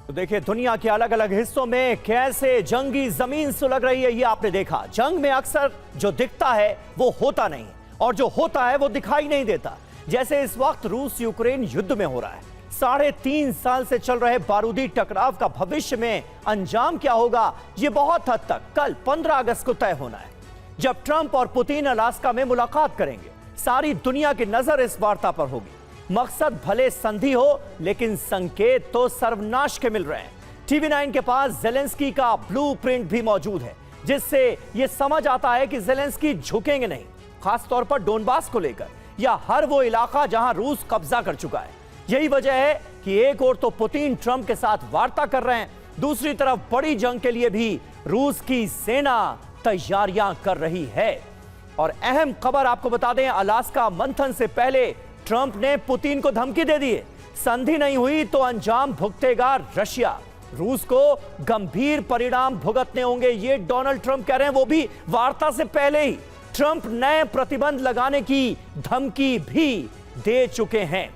तो देखिए, दुनिया के अलग अलग हिस्सों में कैसे जंगी जमीन सुलग रही है, ये आपने देखा। जंग में अक्सर जो दिखता है वो होता नहीं, और जो होता है वो दिखाई नहीं देता। जैसे इस वक्त रूस यूक्रेन युद्ध में हो रहा है। 3.5 साल से चल रहे बारूदी टकराव का भविष्य में अंजाम क्या होगा, ये बहुत हद तक कल 15 अगस्त को तय होना है, जब ट्रंप और पुतिन अलास्का में मुलाकात करेंगे। सारी दुनिया की नजर इस वार्ता पर होगी। मकसद भले संधि हो, लेकिन संकेत तो सर्वनाश के मिल रहे हैं। टीवी 9 के पास जेलेंस्की का ब्लूप्रिंट भी मौजूद है, जिससे यह समझ आता है कि जेलेंस्की झुकेंगे नहीं, खासतौर पर डोनबास को लेकर, या हर वो इलाका जहां रूस कब्जा कर चुका है। यही वजह है कि एक ओर तो पुतिन ट्रंप के साथ वार्ता कर रहे हैं, दूसरी तरफ बड़ी जंग के लिए भी रूस की सेना तैयारियां कर रही है। और अहम खबर आपको बता दें, अलास्का मंथन से पहले ट्रंप ने पुतिन को धमकी दे दी है, संधि नहीं हुई तो अंजाम भुगतेगा रशिया। रूस को गंभीर परिणाम भुगतने होंगे, ये डोनाल्ड ट्रंप कह रहे हैं, वो भी वार्ता से पहले ही। ट्रंप नए प्रतिबंध लगाने की धमकी भी दे चुके हैं।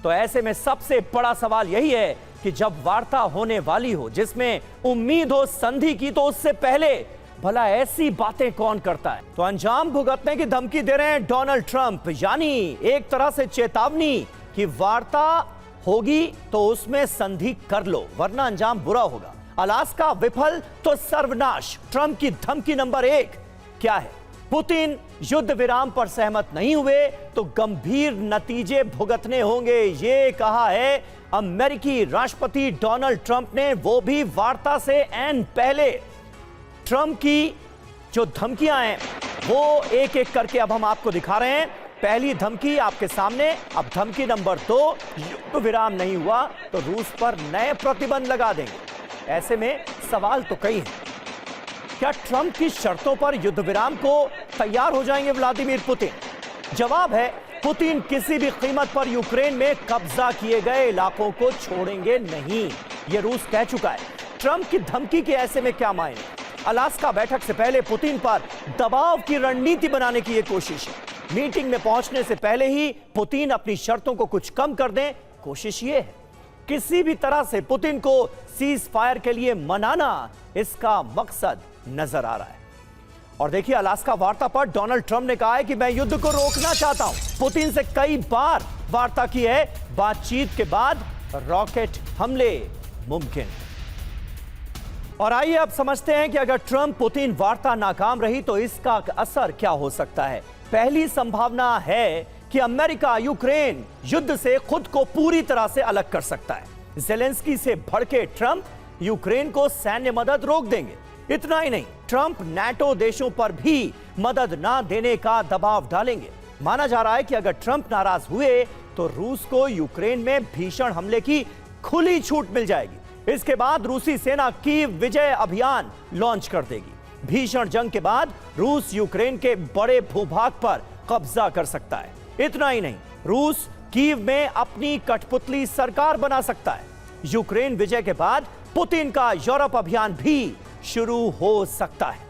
तो ऐसे में सबसे बड़ा सवाल यही है कि जब वार्ता होने वाली हो, जिसमें उम्मीद हो संधि की, तो उससे पहले भला ऐसी बातें कौन करता है। तो अंजाम भुगतने की धमकी दे रहे हैं डोनाल्ड ट्रंप, यानी एक तरह से चेतावनी कि वार्ता होगी तो उसमें संधि कर लो, वरना अंजाम बुरा होगा। अलास्का विफल तो सर्वनाश। ट्रंप की धमकी नंबर 1 क्या है? पुतिन युद्ध विराम पर सहमत नहीं हुए तो गंभीर नतीजे भुगतने होंगे, ये कहा है अमेरिकी राष्ट्रपति डोनाल्ड ट्रंप ने, वो भी वार्ता से ऐन पहले। ट्रंप की जो धमकियां हैं वो एक एक करके अब हम आपको दिखा रहे हैं। पहली धमकी आपके सामने। अब धमकी नंबर 2, युद्ध विराम नहीं हुआ तो रूस पर नए प्रतिबंध लगा देंगे। ऐसे में सवाल तो कई हैं। क्या ट्रंप की शर्तों पर युद्ध विराम को तैयार हो जाएंगे व्लादिमीर पुतिन? जवाब है, पुतिन किसी भी कीमत पर यूक्रेन में कब्जा किए गए इलाकों को छोड़ेंगे नहीं, यह रूस कह चुका है। ट्रंप की धमकी के ऐसे में क्या मायने? अलास्का बैठक से पहले पुतिन पर दबाव की रणनीति बनाने की यह कोशिश है। मीटिंग में पहुंचने से पहले ही पुतिन अपनी शर्तों को कुछ कम कर दें, कोशिश यह है किसी भी तरह से पुतिन को सीज फायर के लिए मनाना, इसका मकसद नजर आ रहा है। और देखिए, अलास्का वार्ता पर डोनाल्ड ट्रंप ने कहा है कि मैं युद्ध को रोकना चाहता हूं। पुतिन से कई बार वार्ता की है, बातचीत के बाद रॉकेट हमले मुमकिन। और आइए अब समझते हैं कि अगर ट्रंप पुतिन वार्ता नाकाम रही तो इसका असर क्या हो सकता है। पहली संभावना है कि अमेरिका यूक्रेन युद्ध से खुद को पूरी तरह से अलग कर सकता है। जेलेंस्की से भड़के ट्रंप यूक्रेन को सैन्य मदद रोक देंगे। इतना ही नहीं, ट्रंप नाटो देशों पर भी मदद ना देने का दबाव डालेंगे। माना जा रहा है कि अगर ट्रंप नाराज हुए तो रूस को यूक्रेन में भीषण हमले की खुली छूट मिल जाएगी। इसके बाद रूसी सेना कीव विजय अभियान लॉन्च कर देगी। भीषण जंग के बाद रूस यूक्रेन के बड़े भूभाग पर कब्जा कर सकता है। इतना ही नहीं, रूस कीव में अपनी कठपुतली सरकार बना सकता है। यूक्रेन विजय के बाद पुतिन का यूरोप अभियान भी शुरू हो सकता है।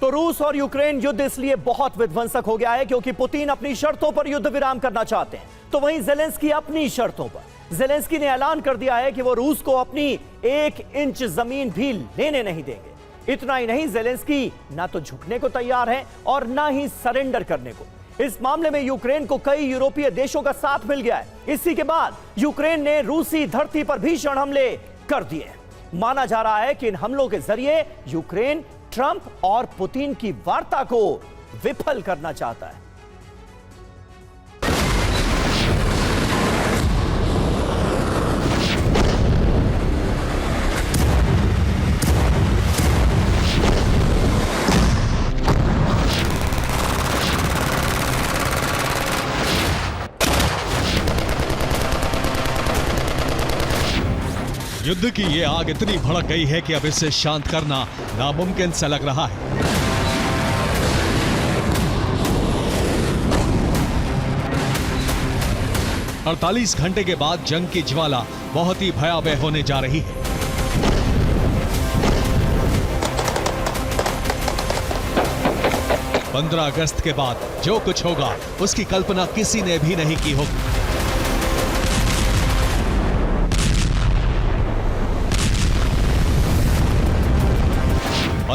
तो रूस और यूक्रेन युद्ध इसलिए बहुत विध्वंसक हो गया है क्योंकि पुतिन अपनी शर्तों पर युद्ध विराम करना चाहते हैं, तो वहीं जेलेंस्की अपनी शर्तों पर। जेलेंस्की ने ऐलान कर दिया है कि वो रूस को अपनी 1 इंच जमीन भी लेने नहीं देंगे। इतना ही नहीं, जेलेंस्की ना तो झुकने को तैयार है और ना ही सरेंडर करने को। इस मामले में यूक्रेन को कई यूरोपीय देशों का साथ मिल गया है। इसी के बाद यूक्रेन ने रूसी धरती पर भीषण हमले कर दिए। माना जा रहा है कि इन हमलों के जरिए यूक्रेन ट्रंप और पुतिन की वार्ता को विफल करना चाहता है। युद्ध की ये आग इतनी भड़क गई है कि अब इसे शांत करना नामुमकिन सा लग रहा है। अड़तालीस घंटे के बाद जंग की ज्वाला बहुत ही भयावह होने जा रही है। पंद्रह अगस्त के बाद जो कुछ होगा उसकी कल्पना किसी ने भी नहीं की होगी।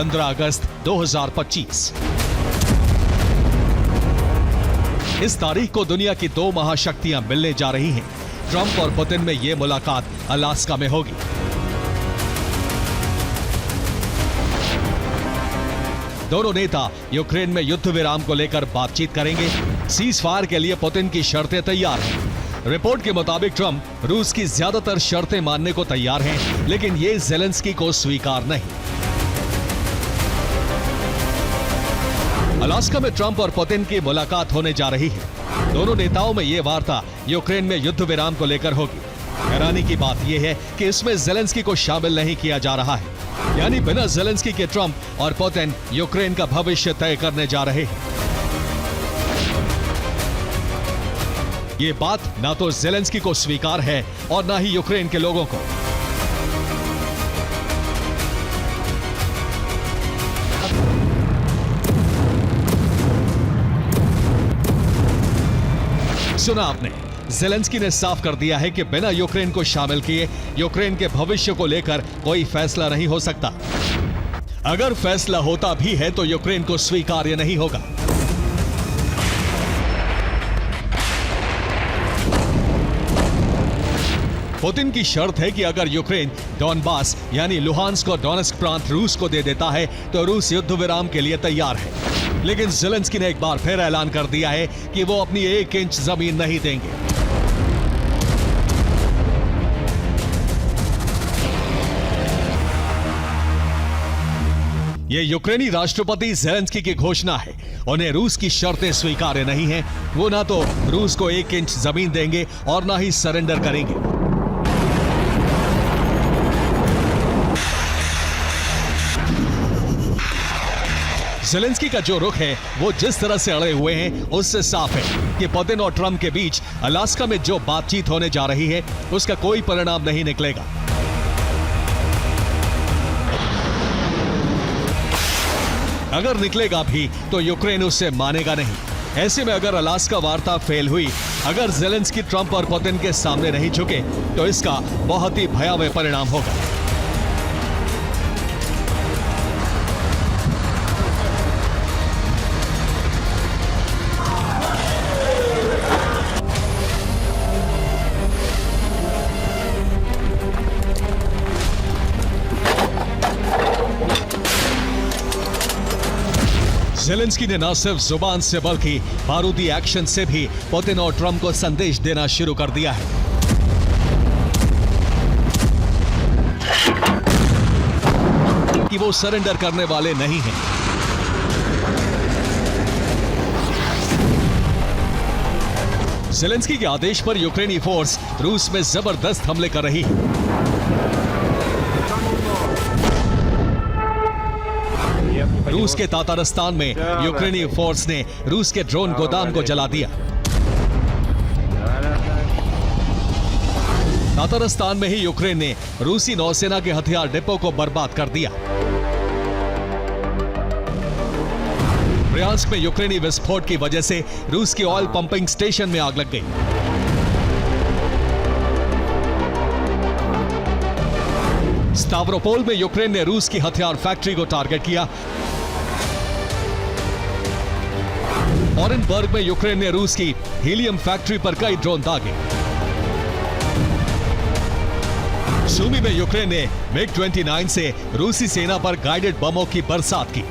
15 अगस्त 2025। इस तारीख को दुनिया की दो महाशक्तियां मिलने जा रही हैं। ट्रंप और पुतिन में यह मुलाकात अलास्का में होगी। दोनों नेता यूक्रेन में युद्ध विराम को लेकर बातचीत करेंगे। सीज फायर के लिए पुतिन की शर्तें तैयार हैं। रिपोर्ट के मुताबिक ट्रंप रूस की ज्यादातर शर्तें मानने को तैयार हैं, लेकिन ये ज़ेलेंस्की को स्वीकार नहीं। अलास्का में ट्रंप और पुतिन की मुलाकात होने जा रही है। दोनों नेताओं में यह वार्ता यूक्रेन में युद्ध विराम को लेकर होगी। हैरानी की बात यह है कि इसमें ज़ेलेंस्की को शामिल नहीं किया जा रहा है, यानी बिना ज़ेलेंस्की के ट्रंप और पुतिन यूक्रेन का भविष्य तय करने जा रहे हैं। ये बात ना तो ज़ेलेंस्की को स्वीकार है और ना ही यूक्रेन के लोगों को। सुना आपने, ज़ेलेंस्की ने साफ कर दिया है कि बिना यूक्रेन को शामिल किए यूक्रेन के भविष्य को लेकर कोई फैसला नहीं हो सकता। अगर फैसला होता भी है तो यूक्रेन को स्वीकार्य नहीं होगा। पुतिन की शर्त है कि अगर यूक्रेन डॉनबास यानी लुहांस्क और डोनेस्क प्रांत रूस को दे देता है तो रूस युद्ध विराम के लिए तैयार है। लेकिन ज़ेलेंस्की ने एक बार फिर ऐलान कर दिया है कि वो अपनी 1 इंच जमीन नहीं देंगे। ये यूक्रेनी राष्ट्रपति ज़ेलेंस्की की घोषणा है। उन्हें रूस की शर्तें स्वीकार्य नहीं हैं। वो ना तो रूस को 1 इंच जमीन देंगे और ना ही सरेंडर करेंगे। ज़ेलेंस्की का जो रुख है वो जिस तरह से अड़े हुए हैं उससे साफ है कि पुतिन और ट्रंप के बीच अलास्का में जो बातचीत होने जा रही है उसका कोई परिणाम नहीं निकलेगा। अगर निकलेगा भी तो यूक्रेन उससे मानेगा नहीं। ऐसे में अगर अलास्का वार्ता फेल हुई, अगर ज़ेलेंस्की ट्रंप और पुतिन के सामने नहीं झुके तो इसका बहुत ही भयावह परिणाम होगा। ज़ेलेंस्की ने न सिर्फ जुबान से बल्कि बारूदी एक्शन से भी पुतिन और ट्रंप को संदेश देना शुरू कर दिया है। कि वो सरेंडर करने वाले नहीं हैं। ज़ेलेंस्की के आदेश पर यूक्रेनी फोर्स रूस में जबरदस्त हमले कर रही है। रूस के तातारस्तान में यूक्रेनी फोर्स ने रूस के ड्रोन गोदाम को जला दिया। तातारस्तान में ही यूक्रेन ने रूसी नौसेना के हथियार डिपो को बर्बाद कर दिया। ब्रियांस्क में यूक्रेनी विस्फोट की वजह से रूस की ऑयल पंपिंग स्टेशन में आग लग गई। स्टावरोपोल में यूक्रेन ने रूस की हथियार फैक्ट्री को टारगेट किया। ऑरेनबर्ग में यूक्रेन ने रूस की हीलियम फैक्ट्री पर कई ड्रोन दागे। सूमी में यूक्रेन ने MiG-29 से रूसी सेना पर गाइडेड बमों की बरसात की।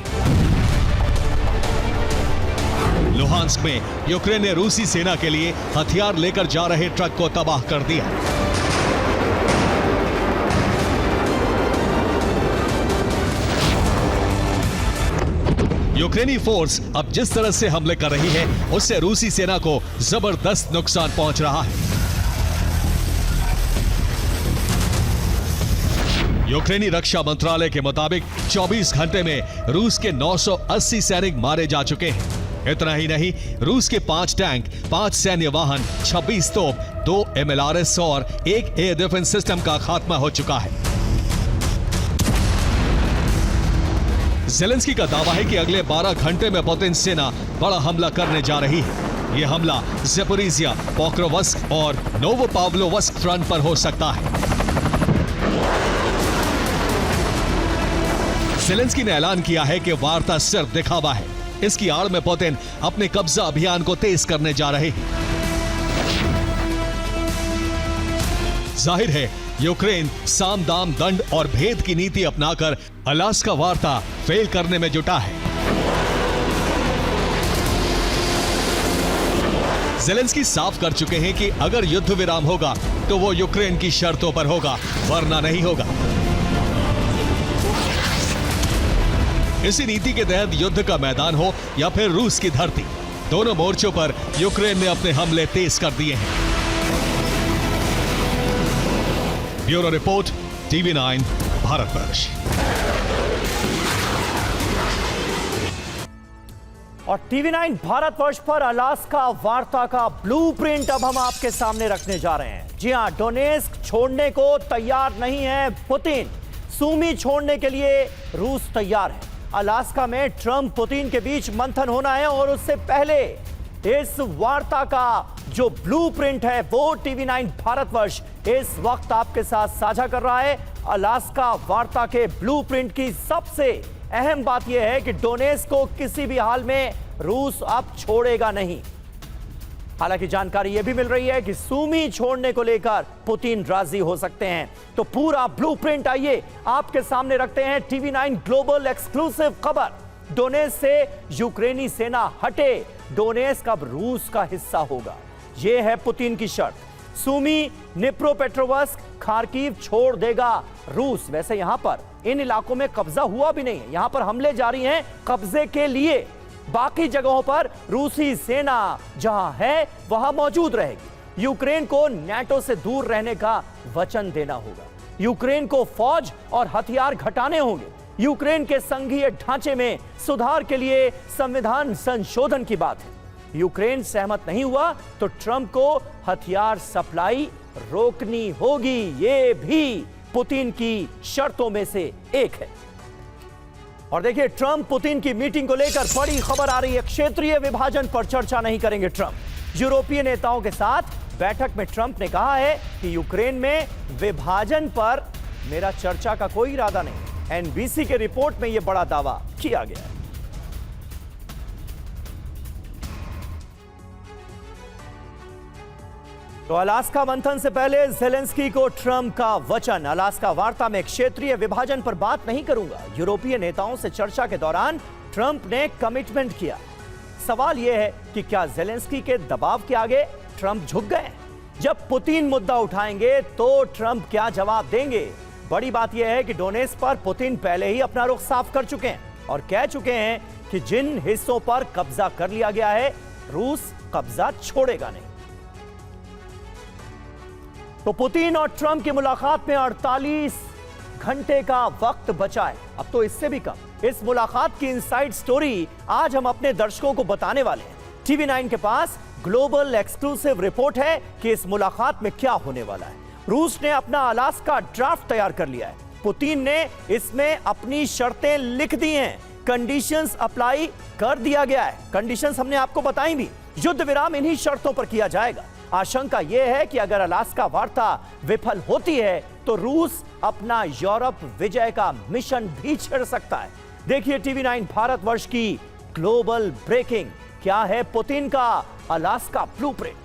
लुहांस्क में यूक्रेन ने रूसी सेना के लिए हथियार लेकर जा रहे ट्रक को तबाह कर दिया। यूक्रेनी फोर्स अब जिस तरह से हमले कर रही है उससे रूसी सेना को जबरदस्त नुकसान पहुंच रहा है। यूक्रेनी रक्षा मंत्रालय के मुताबिक 24 घंटे में रूस के 980 सैनिक मारे जा चुके हैं। इतना ही नहीं, रूस के 5 टैंक, 5 सैन्य वाहन, 26 तोप, 2 MLRS और 1 एयर डिफेंस सिस्टम का खात्मा हो चुका है। ज़ेलेंस्की का दावा है कि अगले 12 घंटे में पुतिन सेना बड़ा हमला करने जा रही है। यह हमला ज़ेपोरिजिया, पोक्रोवस्क और नोवोपाव्लोवस्क फ्रंट पर हो सकता है। जेलेंस्की ने ऐलान किया है कि वार्ता सिर्फ दिखावा है। इसकी आड़ में पुतिन अपने कब्जा अभियान को तेज करने जा रहे हैं। जाहिर है यूक्रेन साम दाम दंड और भेद की नीति अपनाकर अलास्का वार्ता फेल करने में जुटा है। जेलेंस्की साफ कर चुके हैं कि अगर युद्ध विराम होगा तो वो यूक्रेन की शर्तों पर होगा, वरना नहीं होगा। इसी नीति के तहत युद्ध का मैदान हो या फिर रूस की धरती, दोनों मोर्चों पर यूक्रेन ने अपने हमले तेज कर दिए हैं। Bureau report, TV9 Bharatvarsh. और TV9 भारतवर्ष पर अलास्का वार्ता का ब्लूप्रिंट अब हम आपके सामने रखने जा रहे हैं। जी हां, डोनेस्क छोड़ने को तैयार नहीं है पुतिन, सूमी छोड़ने के लिए रूस तैयार है। अलास्का में ट्रंप पुतिन के बीच मंथन होना है और उससे पहले इस वार्ता का जो ब्लूप्रिंट है वो TV9 भारतवर्ष इस वक्त आपके साथ साझा कर रहा है। अलास्का वार्ता के ब्लूप्रिंट की सबसे अहम बात यह है कि डोनेस्क को किसी भी हाल में रूस अब छोड़ेगा नहीं। हालांकि जानकारी यह भी मिल रही है कि सूमी छोड़ने को लेकर पुतिन राजी हो सकते हैं। तो पूरा ब्लूप्रिंट आइए आपके सामने रखते हैं। TV9 ग्लोबल एक्सक्लूसिव खबर, डोनेस्क से यूक्रेनी सेना हटे, डोनेस्क अब रूस का हिस्सा होगा, यह है पुतिन की शर्त। सूमी, निप्रोपेट्रोवस्क, खार्किव छोड़ देगा रूस। वैसे यहां पर इन इलाकों में कब्जा हुआ भी नहीं है, यहां पर हमले जारी हैं कब्जे के लिए। बाकी जगहों पर रूसी सेना जहां है वहां मौजूद रहेगी। यूक्रेन को नाटो से दूर रहने का वचन देना होगा। यूक्रेन को फौज और हथियार घटाने होंगे। यूक्रेन के संघीय ढांचे में सुधार के लिए संविधान संशोधन की बात है। यूक्रेन सहमत नहीं हुआ तो ट्रंप को हथियार सप्लाई रोकनी होगी। यह भी पुतिन की शर्तों में से एक है। और देखिए, ट्रंप पुतिन की मीटिंग को लेकर बड़ी खबर आ रही है। क्षेत्रीय विभाजन पर चर्चा नहीं करेंगे ट्रंप। यूरोपीय नेताओं के साथ बैठक में ट्रंप ने कहा है कि यूक्रेन में विभाजन पर मेरा चर्चा का कोई इरादा नहीं। एनबीसी के रिपोर्ट में यह बड़ा दावा किया गया है। तो अलास्का मंथन से पहले जेलेंस्की को ट्रंप का वचन, अलास्का वार्ता में क्षेत्रीय विभाजन पर बात नहीं करूंगा। यूरोपीय नेताओं से चर्चा के दौरान ट्रंप ने कमिटमेंट किया। सवाल यह है कि क्या जेलेंस्की के दबाव के आगे ट्रंप झुक गए? जब पुतिन मुद्दा उठाएंगे तो ट्रंप क्या जवाब देंगे? बड़ी बात यह है कि डोनेस्क पर पुतिन पहले ही अपना रुख साफ कर चुके हैं और कह चुके हैं कि जिन हिस्सों पर कब्जा कर लिया गया है रूस कब्जा छोड़ेगा नहीं। तो पुतिन और ट्रंप की मुलाकात में 48 घंटे का वक्त बचा है, अब तो इससे भी कम। इस मुलाकात की इनसाइड स्टोरी आज हम अपने दर्शकों को बताने वाले हैं। TV9 के पास ग्लोबल एक्सक्लूसिव रिपोर्ट है कि इस मुलाकात में क्या होने वाला है। रूस ने अपना अलास्का ड्राफ्ट तैयार कर लिया है। पुतिन ने इसमें अपनी शर्तें लिख दी हैं। कंडीशंस अप्लाई कर दिया गया है। कंडीशंस हमने आपको बताई भी। युद्ध विराम इन्हीं शर्तों पर किया जाएगा। आशंका यह है कि अगर अलास्का वार्ता विफल होती है तो रूस अपना यूरोप विजय का मिशन भी छेड़ सकता है। देखिए TV9 भारतवर्ष की ग्लोबल ब्रेकिंग, क्या है पुतिन का अलास्का ब्लूप्रिंट।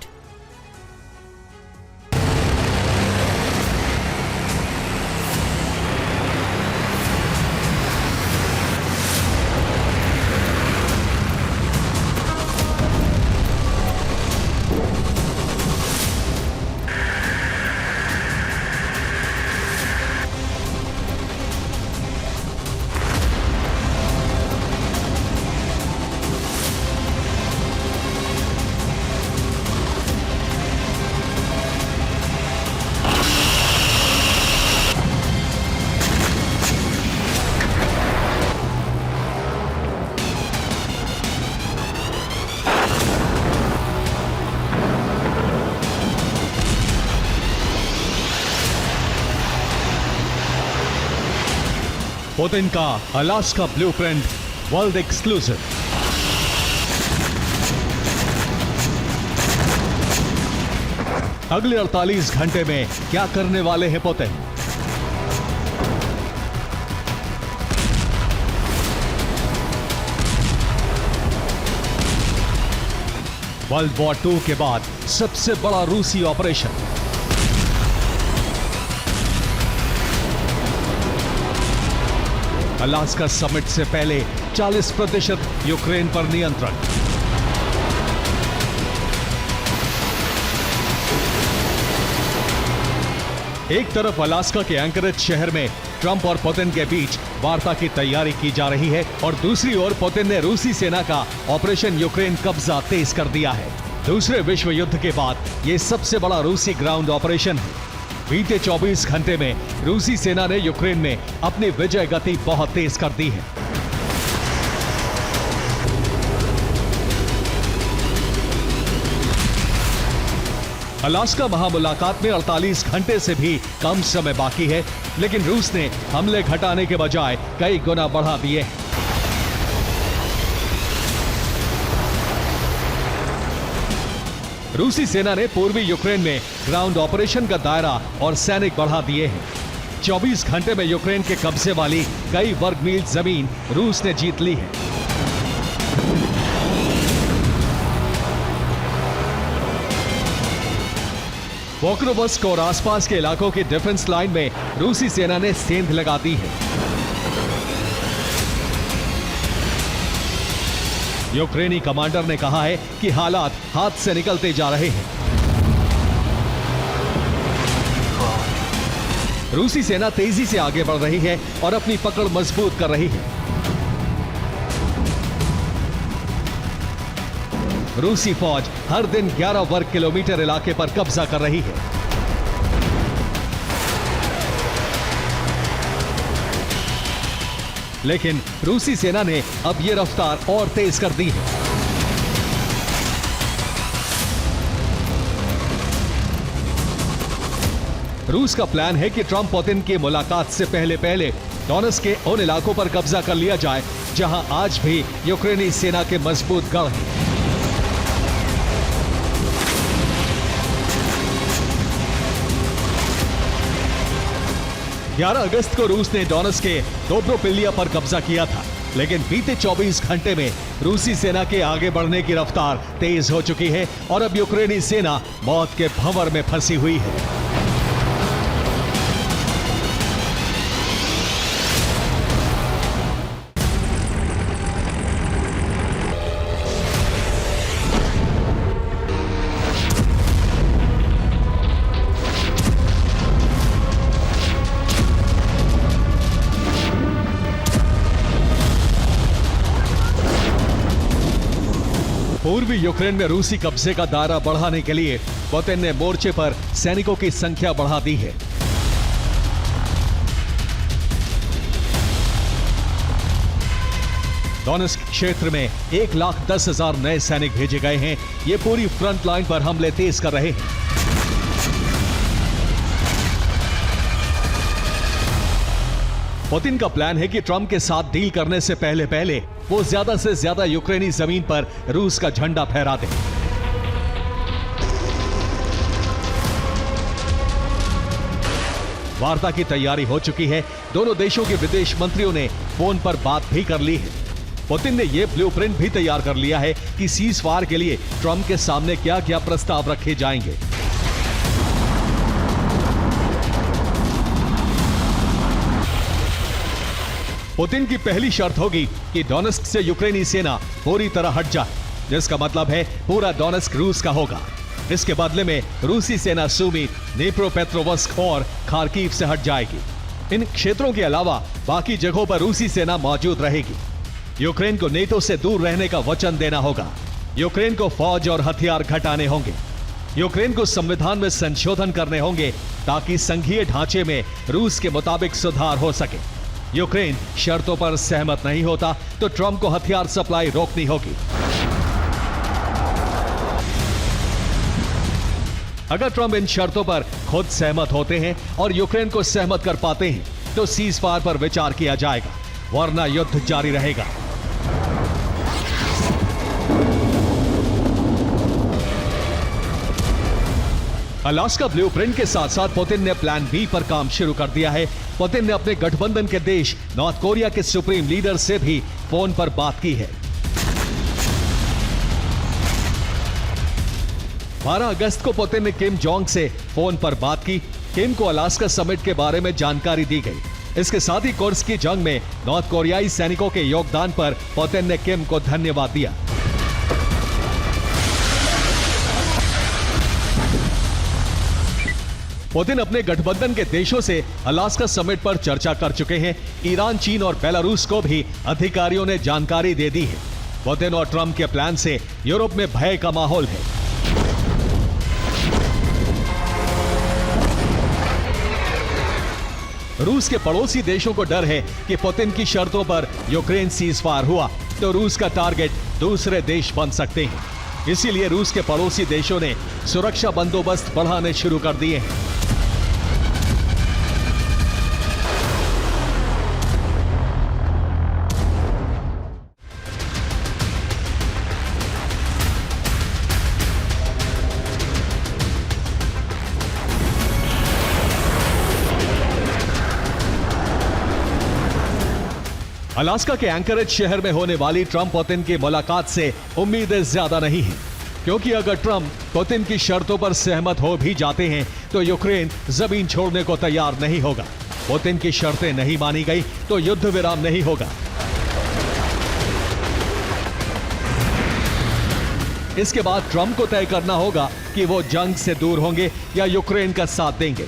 पुतिन का अलास्का ब्लूप्रिंट वर्ल्ड एक्सक्लूसिव। अगले 48 घंटे में क्या करने वाले हैं पुतिन? वर्ल्ड वॉर 2 के बाद सबसे बड़ा रूसी ऑपरेशन। अलास्का समिट से पहले 40% यूक्रेन पर नियंत्रण। एक तरफ अलास्का के एंकरेज शहर में ट्रंप और पुतिन के बीच वार्ता की तैयारी की जा रही है और दूसरी ओर पुतिन ने रूसी सेना का ऑपरेशन यूक्रेन कब्जा तेज कर दिया है। दूसरे विश्व युद्ध के बाद यह सबसे बड़ा रूसी ग्राउंड ऑपरेशन है। बीते 24 घंटे में रूसी सेना ने यूक्रेन में अपनी विजय गति बहुत तेज कर दी है। अलास्का महामुलाकात में 48 घंटे से भी कम समय बाकी है, लेकिन रूस ने हमले घटाने के बजाय कई गुना बढ़ा दिए हैं। रूसी सेना ने पूर्वी यूक्रेन में ग्राउंड ऑपरेशन का दायरा और सैनिक बढ़ा दिए हैं। 24 घंटे में यूक्रेन के कब्जे वाली कई वर्ग मील जमीन रूस ने जीत ली है। पोक्रोवस्क और आसपास के इलाकों की डिफेंस लाइन में रूसी सेना ने सेंध लगा दी है। यूक्रेनी कमांडर ने कहा है कि हालात हाथ से निकलते जा रहे हैं। रूसी सेना तेजी से आगे बढ़ रही है और अपनी पकड़ मजबूत कर रही है। रूसी फौज हर दिन 11 वर्ग किलोमीटर इलाके पर कब्जा कर रही है। लेकिन रूसी सेना ने अब यह रफ्तार और तेज कर दी है। रूस का प्लान है कि ट्रंप पुतिन की मुलाकात से पहले डोनेट्स्क के उन इलाकों पर कब्जा कर लिया जाए जहां आज भी यूक्रेनी सेना के मजबूत गढ़ हैं। 11 अगस्त को रूस ने डोनेट्स्क के डोब्रोपिलिया पर कब्जा किया था, लेकिन बीते 24 घंटे में रूसी सेना के आगे बढ़ने की रफ्तार तेज हो चुकी है और अब यूक्रेनी सेना मौत के भंवर में फंसी हुई है। पूर्वी यूक्रेन में रूसी कब्जे का दायरा बढ़ाने के लिए पुतिन ने मोर्चे पर सैनिकों की संख्या बढ़ा दी है। डोनेट्स्क क्षेत्र में 1,10,000 नए सैनिक भेजे गए हैं। ये पूरी फ्रंट लाइन पर हमले तेज कर रहे हैं। पुतिन का प्लान है कि ट्रंप के साथ डील करने से पहले वो ज्यादा से ज्यादा यूक्रेनी जमीन पर रूस का झंडा फहरा दे। वार्ता की तैयारी हो चुकी है। दोनों देशों के विदेश मंत्रियों ने फोन पर बात भी कर ली है। पुतिन ने यह ब्लूप्रिंट भी तैयार कर लिया है कि सीज़फायर के लिए ट्रंप के सामने क्या क्या प्रस्ताव रखे जाएंगे। पुतिन की पहली शर्त होगी कि डोनेट्स्क से यूक्रेनी सेना पूरी तरह हट जाए, जिसका मतलब है पूरा डोनेट्स्क रूस का होगा। इसके बदले में रूसी सेना सूमी, दनीप्रोपेट्रोव्स्क और खार्किव से हट जाएगी। इन क्षेत्रों के अलावा बाकी जगहों पर रूसी सेना मौजूद रहेगी। यूक्रेन को नेटो से दूर रहने का वचन देना होगा। यूक्रेन को फौज और हथियार घटाने होंगे। यूक्रेन को संविधान में संशोधन करने होंगे ताकि संघीय ढांचे में रूस के मुताबिक सुधार हो सके। यूक्रेन शर्तों पर सहमत नहीं होता तो ट्रंप को हथियार सप्लाई रोकनी होगी। अगर ट्रंप इन शर्तों पर खुद सहमत होते हैं और यूक्रेन को सहमत कर पाते हैं तो सीज़फायर पर विचार किया जाएगा, वरना युद्ध जारी रहेगा। अलास्का ब्लूप्रिंट के साथ साथ पुतिन ने प्लान बी पर काम शुरू कर दिया है। पुतिन ने अपने गठबंधन के देश नॉर्थ कोरिया के सुप्रीम लीडर से भी फोन पर बात की है। 12 अगस्त को पुतिन ने किम जोंग से फोन पर बात की। किम को अलास्का समिट के बारे में जानकारी दी गई। इसके साथ ही कुर्स्क की जंग में नॉर्थ कोरियाई सैनिकों के योगदान पर पुतिन ने किम को धन्यवाद दिया। पुतिन अपने गठबंधन के देशों से अलास्का समिट पर चर्चा कर चुके हैं। ईरान, चीन और बेलारूस को भी अधिकारियों ने जानकारी दे दी है। पुतिन और ट्रंप के प्लान से यूरोप में भय का माहौल है। रूस के पड़ोसी देशों को डर है कि पुतिन की शर्तों पर यूक्रेन सीजफायर हुआ तो रूस का टारगेट दूसरे देश बन सकते हैं। इसीलिए रूस के पड़ोसी देशों ने सुरक्षा बंदोबस्त बढ़ाने शुरू कर दिए हैं। अलास्का के एंकरेज शहर में होने वाली ट्रंप पुतिन की मुलाकात से उम्मीदें ज्यादा नहीं हैं, क्योंकि अगर ट्रंप पुतिन की शर्तों पर सहमत हो भी जाते हैं तो यूक्रेन जमीन छोड़ने को तैयार नहीं होगा। पुतिन की शर्तें नहीं मानी गई तो युद्ध विराम नहीं होगा। इसके बाद ट्रंप को तय करना होगा कि वो जंग से दूर होंगे या यूक्रेन का साथ देंगे।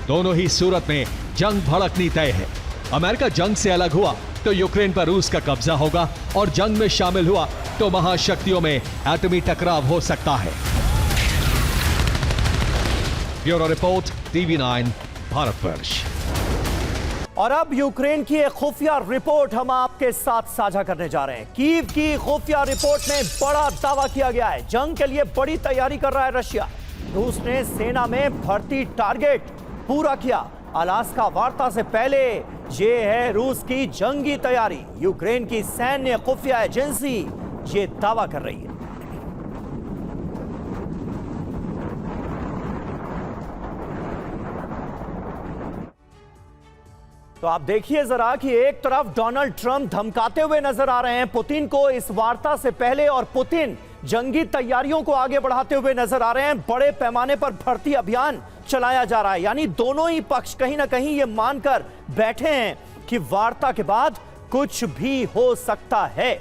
दोनों ही सूरत में जंग भड़कनी तय है। अमेरिका जंग से अलग हुआ तो यूक्रेन पर रूस का कब्जा होगा और जंग में शामिल हुआ तो महाशक्तियों में एटमी टकराव हो सकता है। Bureau report, TV9 Bharatvarsh. और अब यूक्रेन की एक खुफिया रिपोर्ट हम आपके साथ साझा करने जा रहे हैं। कीव की खुफिया रिपोर्ट में बड़ा दावा किया गया है। जंग के लिए बड़ी तैयारी कर रहा है रशिया। रूस ने सेना में भर्ती टारगेट पूरा किया। अलास्का वार्ता से पहले ये है रूस की जंगी तैयारी। यूक्रेन की सैन्य खुफिया एजेंसी ये दावा कर रही है। तो आप देखिए जरा कि एक तरफ डोनाल्ड ट्रंप धमकाते हुए नजर आ रहे हैं पुतिन को इस वार्ता से पहले, और पुतिन जंगी तैयारियों को आगे बढ़ाते हुए नजर आ रहे हैं। बड़े पैमाने पर भर्ती अभियान चलाया जा रहा है। यानी दोनों ही पक्ष कहीं ना कहीं ये मानकर बैठे हैं कि वार्ता के बाद कुछ भी हो सकता है,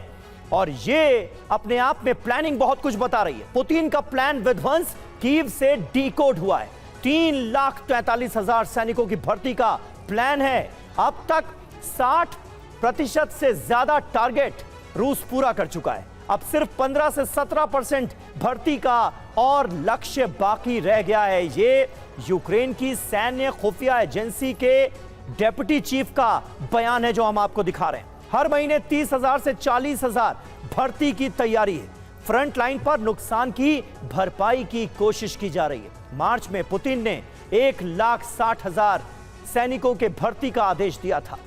और ये अपने आप में प्लानिंग बहुत कुछ बता रही है। पुतिन का प्लान विध्वंस कीव से डीकोड हुआ है। 3,43,000 सैनिकों की भर्ती का प्लान है। अब तक 60% से ज्यादा टारगेट रूस पूरा कर चुका है। अब सिर्फ 15 से 17% भर्ती का और लक्ष्य बाकी रह गया है। ये यूक्रेन की सैन्य खुफिया एजेंसी के डेप्यूटी चीफ का बयान है जो हम आपको दिखा रहे हैं। हर महीने 30,000 से 40,000 भर्ती की तैयारी है। फ्रंट लाइन पर नुकसान की भरपाई की कोशिश की जा रही है। मार्च में पुतिन ने 1,60,000 सैनिकों के भर्ती का आदेश दिया था,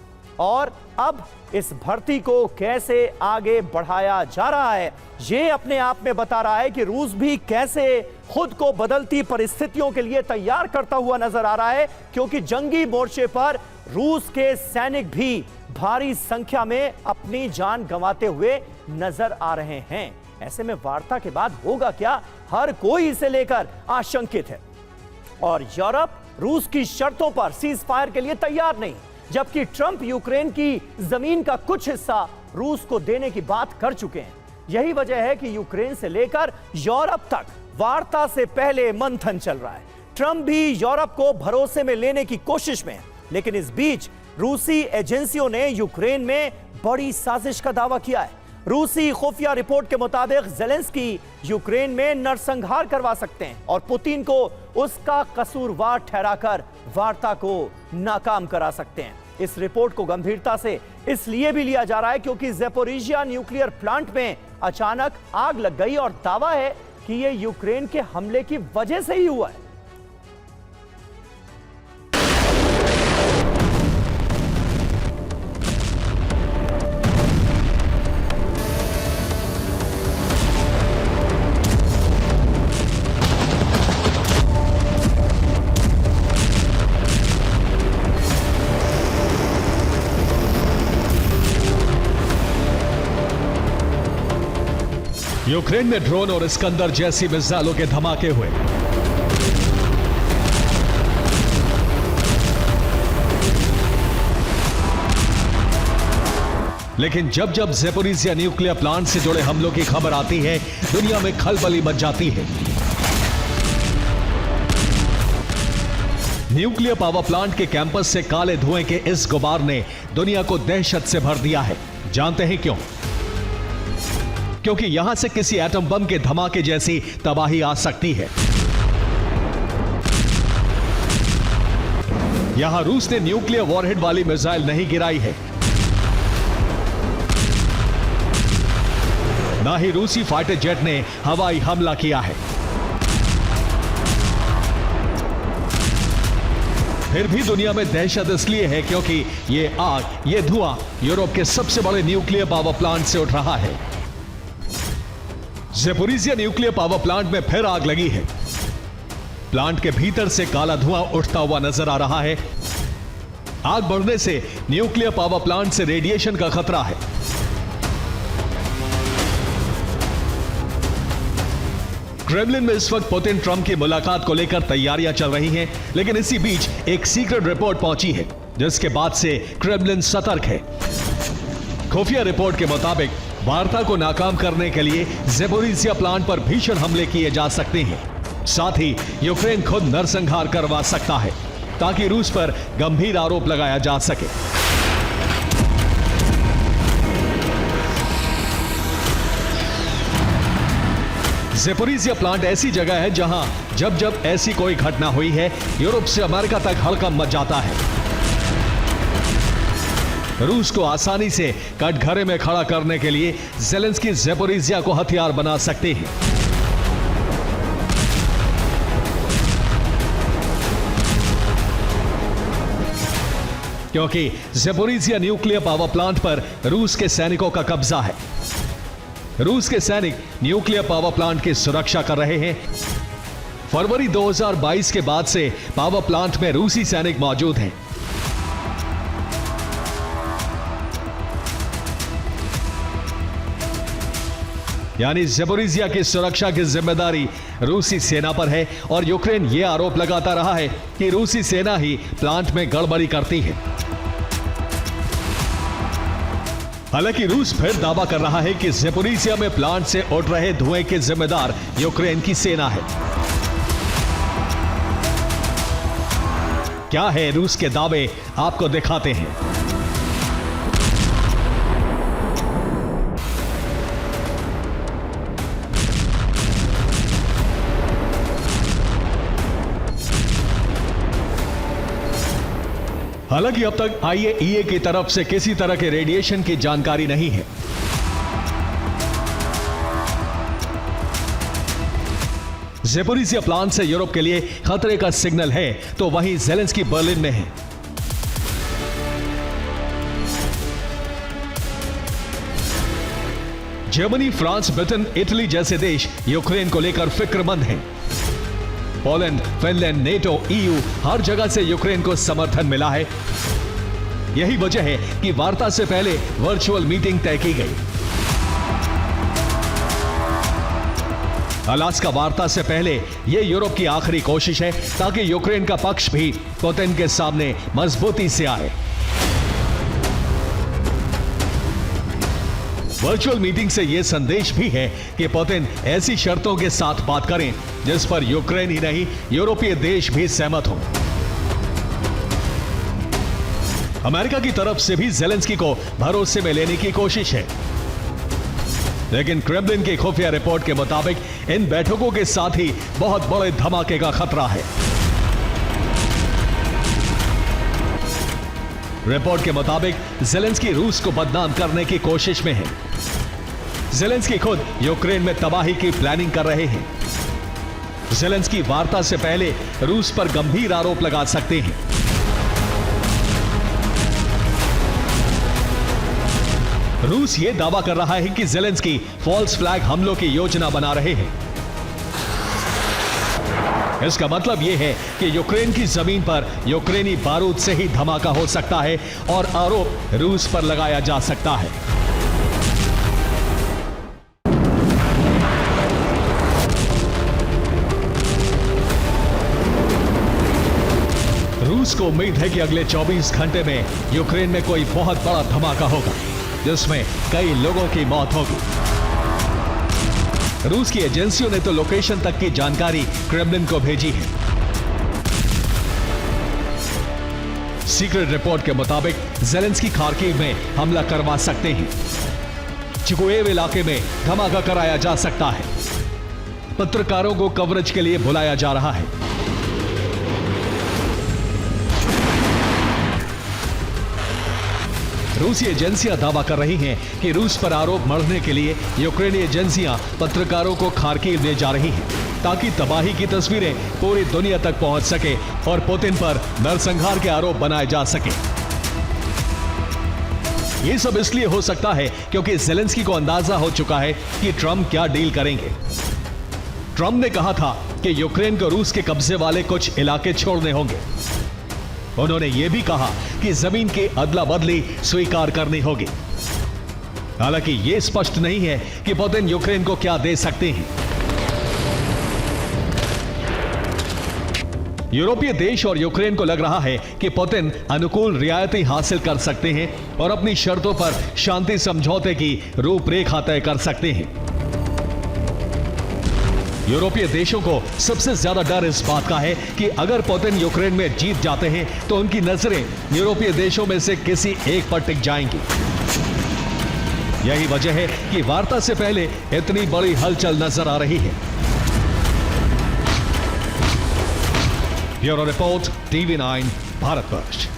और अब इस भर्ती को कैसे आगे बढ़ाया जा रहा है ये अपने आप में बता रहा है कि रूस भी कैसे खुद को बदलती परिस्थितियों के लिए तैयार करता हुआ नजर आ रहा है, क्योंकि जंगी मोर्चे पर रूस के सैनिक भी भारी संख्या में अपनी जान गंवाते हुए नजर आ रहे हैं। ऐसे में वार्ता के बाद होगा क्या, हर कोई इसे लेकर आशंकित है। और यूरोप रूस की शर्तों पर सीज फायर के लिए तैयार नहीं, जबकि ट्रंप यूक्रेन की जमीन का कुछ हिस्सा रूस को देने की बात कर चुके हैं। यही वजह है कि यूक्रेन से लेकर यूरोप तक वार्ता से पहले मंथन चल रहा है। ट्रंप भी यूरोप को भरोसे में लेने की कोशिश में है, लेकिन इस बीच रूसी एजेंसियों ने यूक्रेन में बड़ी साजिश का दावा किया है। रूसी खुफिया रिपोर्ट के मुताबिक ज़ेलेंस्की यूक्रेन में नरसंहार करवा सकते हैं और पुतिन को उसका कसूरवार ठहराकर वार्ता को नाकाम करा सकते हैं। इस रिपोर्ट को गंभीरता से इसलिए भी लिया जा रहा है क्योंकि ज़ैपोरिजिया न्यूक्लियर प्लांट में अचानक आग लग गई और दावा है कि यह यूक्रेन के हमले की वजह से ही हुआ है। यूक्रेन में ड्रोन और इस्कंदर जैसी मिसाइलों के धमाके हुए। लेकिन जब जब ज़ैपोरिज़िया न्यूक्लियर प्लांट से जुड़े हमलों की खबर आती है, दुनिया में खलबली मच जाती है। न्यूक्लियर पावर प्लांट के कैंपस से काले धुएं के इस गुबार ने दुनिया को दहशत से भर दिया है। जानते हैं क्यों? क्योंकि यहां से किसी एटम बम के धमाके जैसी तबाही आ सकती है। यहां रूस ने न्यूक्लियर वॉरहेड वाली मिसाइल नहीं गिराई है, ना ही रूसी फाइटर जेट ने हवाई हमला किया है। फिर भी दुनिया में दहशत इसलिए है क्योंकि ये आग, ये धुआं यूरोप के सबसे बड़े न्यूक्लियर पावर प्लांट से उठ रहा है। ज़ैपोरिज़िया न्यूक्लियर पावर प्लांट में फिर आग लगी है। प्लांट के भीतर से काला धुआं उठता हुआ नजर आ रहा है। आग बढ़ने से न्यूक्लियर पावर प्लांट से रेडिएशन का खतरा है। क्रेमलिन में इस वक्त पुतिन ट्रंप की मुलाकात को लेकर तैयारियां चल रही हैं, लेकिन इसी बीच एक सीक्रेट रिपोर्ट पहुंची है, जिसके बाद से क्रेमलिन सतर्क है। खुफिया रिपोर्ट के मुताबिक वार्ता को नाकाम करने के लिए ज़ैपोरिज़िया प्लांट पर भीषण हमले किए जा सकते हैं। साथ ही यूक्रेन खुद नरसंहार करवा सकता है, ताकि रूस पर गंभीर आरोप लगाया जा सके। ज़ैपोरिज़िया प्लांट ऐसी जगह है जहां जब जब ऐसी कोई घटना हुई है, यूरोप से अमेरिका तक हड़कंप मच जाता है। रूस को आसानी से कटघरे में खड़ा करने के लिए ज़ेलेंस्की ज़ैपोरिज़िया को हथियार बना सकते हैं। क्योंकि ज़ैपोरिज़िया न्यूक्लियर पावर प्लांट पर रूस के सैनिकों का कब्जा है। रूस के सैनिक न्यूक्लियर पावर प्लांट की सुरक्षा कर रहे हैं। फरवरी 2022 के बाद से पावर प्लांट में रूसी सैनिक मौजूद हैं। यानी ज़ैपोरिज़िया की सुरक्षा की जिम्मेदारी रूसी सेना पर है, और यूक्रेन यह आरोप लगाता रहा है कि रूसी सेना ही प्लांट में गड़बड़ी करती है। हालांकि रूस फिर दावा कर रहा है कि ज़ैपोरिज़िया में प्लांट से उठ रहे धुएं के जिम्मेदार यूक्रेन की सेना है। क्या है रूस के दावे, आपको दिखाते हैं। हालांकि अब तक IAEA की तरफ से किसी तरह के रेडिएशन की जानकारी नहीं है। ज़ैपोरिज़िया प्लांट से यूरोप के लिए खतरे का सिग्नल है, तो वहीं ज़ेलेंस्की बर्लिन में है। जर्मनी, फ्रांस, ब्रिटेन, इटली जैसे देश यूक्रेन को लेकर फिक्रमंद हैं। पोलैंड, फिनलैंड, नेटो, EU हर जगह से यूक्रेन को समर्थन मिला है। यही वजह है कि वार्ता से पहले वर्चुअल मीटिंग तय की गई। अलास्का वार्ता से पहले यह यूरोप की आखिरी कोशिश है, ताकि यूक्रेन का पक्ष भी पुतिन के सामने मजबूती से आए। वर्चुअल मीटिंग से यह संदेश भी है कि पुतिन ऐसी शर्तों के साथ बात करें जिस पर यूक्रेन ही नहीं, यूरोपीय देश भी सहमत हों। अमेरिका की तरफ से भी ज़ेलेंस्की को भरोसे में लेने की कोशिश है, लेकिन क्रेमलिन की खुफिया रिपोर्ट के मुताबिक इन बैठकों के साथ ही बहुत बड़े धमाके का खतरा है। रिपोर्ट के मुताबिक ज़ेलेंस्की रूस को बदनाम करने की कोशिश में है। ज़ेलेंस्की खुद यूक्रेन में तबाही की प्लानिंग कर रहे हैं। ज़ेलेंस्की वार्ता से पहले रूस पर गंभीर आरोप लगा सकते हैं। रूस यह दावा कर रहा है कि ज़ेलेंस्की फॉल्स फ्लैग हमलों की योजना बना रहे हैं। इसका मतलब यह है कि यूक्रेन की जमीन पर यूक्रेनी बारूद से ही धमाका हो सकता है और आरोप रूस पर लगाया जा सकता है। रूस को उम्मीद है कि अगले 24 घंटे में यूक्रेन में कोई बहुत बड़ा धमाका होगा जिसमें कई लोगों की मौत होगी। रूस की एजेंसियों ने तो लोकेशन तक की जानकारी क्रेमलिन को भेजी है। सीक्रेट रिपोर्ट के मुताबिक जेलेंस्की खार्किव में हमला करवा सकते हैं। चिकोएव इलाके में धमाका कराया जा सकता है। पत्रकारों को कवरेज के लिए बुलाया जा रहा है। रूसी एजेंसियां दावा कर रही हैं कि रूस पर आरोप मढ़ने के लिए यूक्रेनी एजेंसियां पत्रकारों को खार्किव ले जा रही हैं ताकि तबाही की तस्वीरें पूरी दुनिया तक पहुंच सके और पुतिन पर नरसंहार के आरोप बनाए जा सके। ये सब इसलिए हो सकता है क्योंकि जेलेंस्की को अंदाजा हो चुका है कि ट्रंप क्या डील करेंगे। ट्रंप ने कहा था कि यूक्रेन को रूस के कब्जे वाले कुछ इलाके छोड़ने होंगे। उन्होंने यह भी कहा कि जमीन की अदला बदली स्वीकार करनी होगी। हालांकि यह स्पष्ट नहीं है कि पुतिन यूक्रेन को क्या दे सकते हैं। यूरोपीय देश और यूक्रेन को लग रहा है कि पुतिन अनुकूल रियायतें हासिल कर सकते हैं और अपनी शर्तों पर शांति समझौते की रूपरेखा तय कर सकते हैं। यूरोपीय देशों को सबसे ज्यादा डर इस बात का है कि अगर पुतिन यूक्रेन में जीत जाते हैं तो उनकी नजरें यूरोपीय देशों में से किसी एक पर टिक जाएंगी। यही वजह है कि वार्ता से पहले इतनी बड़ी हलचल नजर आ रही है। Bureau report, TV9 Bharatvarsh.